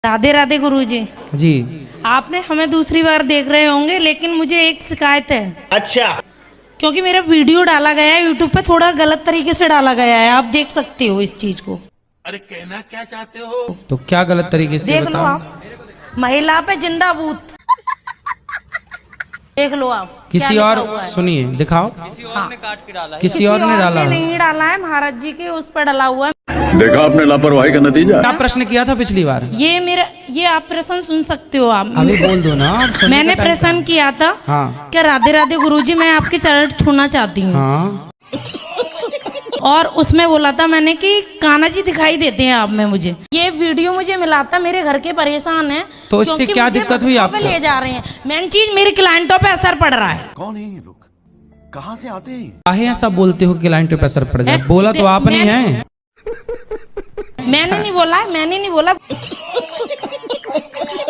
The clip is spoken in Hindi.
राधे राधे गुरुजी। जी। आपने हमें दूसरी बार देख रहे होंगे, लेकिन मुझे एक शिकायत है। अच्छा। क्योंकि मेरा वीडियो डाला गया है यूट्यूब पे, थोड़ा गलत तरीके से डाला गया है। आप देख सकते हो इस चीज को। अरे कहना क्या चाहते हो? तो क्या गलत तरीके से देख लो बताओ। आप, महिला पे जिंदा बूथ। देख लो आप, किसी क्या और लिखा हुआ है। सुनिए, दिखाओ। किसी और ने डाला है। नहीं डाला है, महाराज जी के उस पर डाला हुआ है। देखा आपने लापरवाही का नतीजा। क्या प्रश्न किया था पिछली बार? ये आप प्रश्न सुन सकते हो आप। अभी बोल दो ना, आप सुनने मैंने का टाइम प्रश्न किया था। हाँ। क्या राधे राधे गुरुजी, मैं आपके चरण छूना चाहती हूँ। हाँ। और उसमें बोला था मैंने कि कान्हा जी दिखाई देते हैं आप में मुझे। ये वीडियो मुझे मिला था, मेरे घर के परेशान हैं। तो इससे क्योंकि क्या मुझे दिक्कत हुई वहाँ पे आपको? ले जा रहे हैं। मेन चीज, मेरे क्लाइंटों पे असर पड़ रहा है। कौन है ये लोग? कहाँ से आते हैं? काहे ऐसा बोलते हो कि क्लाइंट पे असर पड़ जाए? बोला तो आपने है। मैंने नहीं बोला, मैंने नहीं बोला।